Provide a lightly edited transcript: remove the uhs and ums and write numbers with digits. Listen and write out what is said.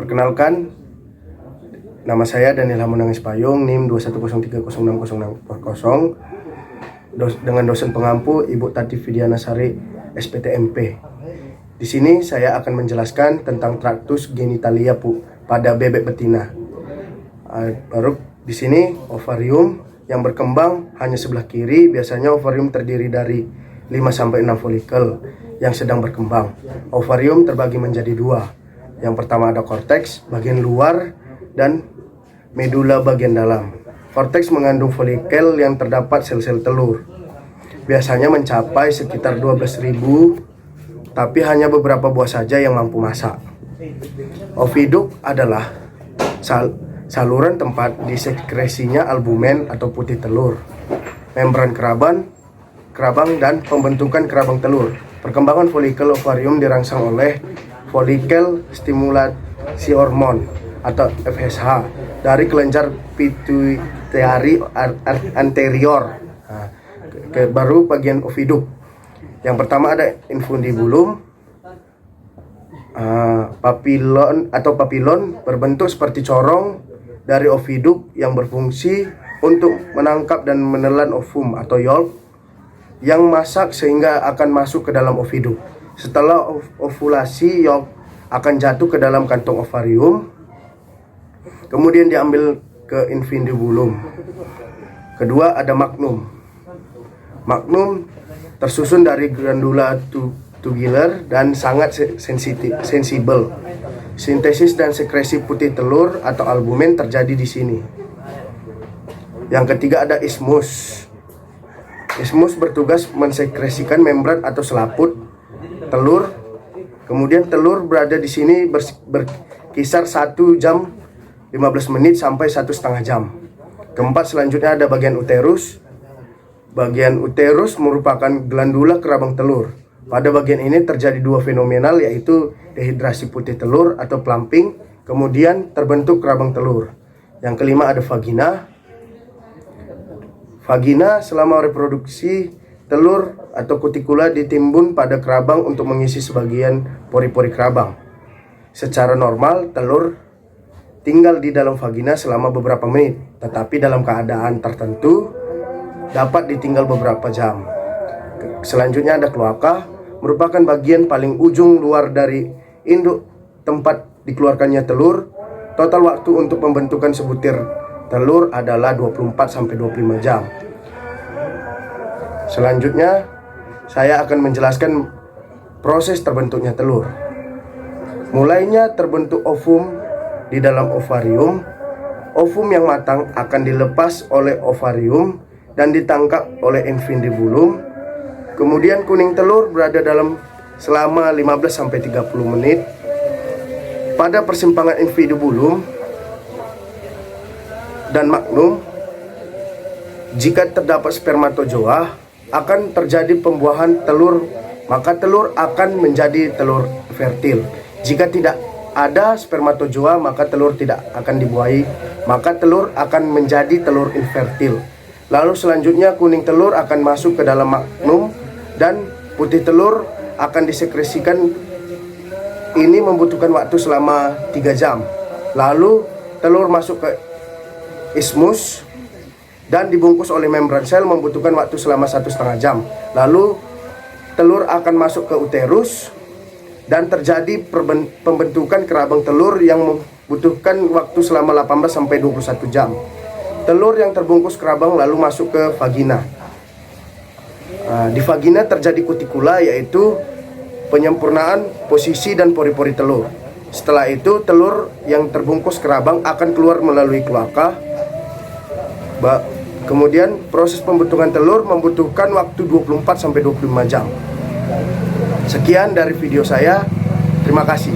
Perkenalkan, nama saya Daniel Hamonangis Payung, NIM 210306040, dengan dosen pengampu Ibu Tati Vidiana Sari, SPTMP. Di sini saya akan menjelaskan tentang traktus genitalia pada bebek betina. Baru di sini ovarium yang berkembang hanya sebelah kiri. Biasanya ovarium terdiri dari 5-6 folikel yang sedang berkembang. Ovarium terbagi menjadi dua. Yang pertama ada korteks bagian luar dan medula bagian dalam. Korteks mengandung folikel yang terdapat sel-sel telur. Biasanya mencapai sekitar 12.000, tapi hanya beberapa buah saja yang mampu masak. Oviduk adalah saluran tempat disekresinya albumen atau putih telur, membran kerabang dan pembentukan kerabang telur. Perkembangan folikel ovarium dirangsang oleh folikel stimulasi hormon atau FSH dari kelenjar pituitary anterior. Baru bagian oviduk. Yang pertama ada infundibulum, papilon berbentuk seperti corong dari oviduk yang berfungsi untuk menangkap dan menelan ovum atau yolk yang masak sehingga akan masuk ke dalam oviduk. Setelah ovulasi, yolk akan jatuh ke dalam kantong ovarium, kemudian diambil ke infundibulum. Kedua ada magnum. Magnum tersusun dari glandula tubular dan sangat sensibel. Sintesis dan sekresi putih telur atau albumen terjadi di sini. Yang ketiga ada isthmus. Isthmus bertugas mensekresikan membran atau selaput telur. Kemudian telur berada di sini berkisar 1 jam 15 menit sampai 1,5 jam. Keempat, selanjutnya ada bagian uterus. Bagian uterus merupakan glandula kerabang telur. Pada bagian ini terjadi dua fenomenal, yaitu dehidrasi putih telur atau plumping, kemudian terbentuk kerabang telur. Yang kelima ada vagina. Vagina selama reproduksi telur atau kutikula ditimbun pada kerabang untuk mengisi sebagian pori-pori kerabang. Secara normal telur tinggal di dalam vagina selama beberapa menit, tetapi dalam keadaan tertentu dapat ditinggal beberapa jam. Selanjutnya ada kloaka, merupakan bagian paling ujung luar dari induk tempat dikeluarkannya telur. Total waktu untuk pembentukan sebutir telur adalah 24-25 jam. Selanjutnya saya akan menjelaskan proses terbentuknya telur. Mulainya terbentuk ovum di dalam ovarium. Ovum yang matang akan dilepas oleh ovarium dan ditangkap oleh infundibulum. Kemudian kuning telur berada dalam selama 15-30 menit. Pada persimpangan infundibulum dan magnum, jika terdapat spermatozoa, akan terjadi pembuahan telur, maka telur akan menjadi telur fertil. Jika tidak ada spermatozoa, maka telur tidak akan dibuahi, maka telur akan menjadi telur infertil. Lalu selanjutnya kuning telur akan masuk ke dalam magnum dan putih telur akan disekresikan. Ini membutuhkan waktu selama 3 jam. Lalu telur masuk ke isthmus dan dibungkus oleh membran sel, membutuhkan waktu selama 1,5 jam. Lalu telur akan masuk ke uterus dan terjadi pembentukan kerabang telur yang membutuhkan waktu selama 18-21 jam. Telur yang terbungkus kerabang lalu masuk ke vagina. Di vagina terjadi kutikula, yaitu penyempurnaan posisi dan pori-pori telur. Setelah itu telur yang terbungkus kerabang akan keluar melalui kloaka. Kemudian proses pembentukan telur membutuhkan waktu 24-25 jam. Sekian dari video saya. Terima kasih.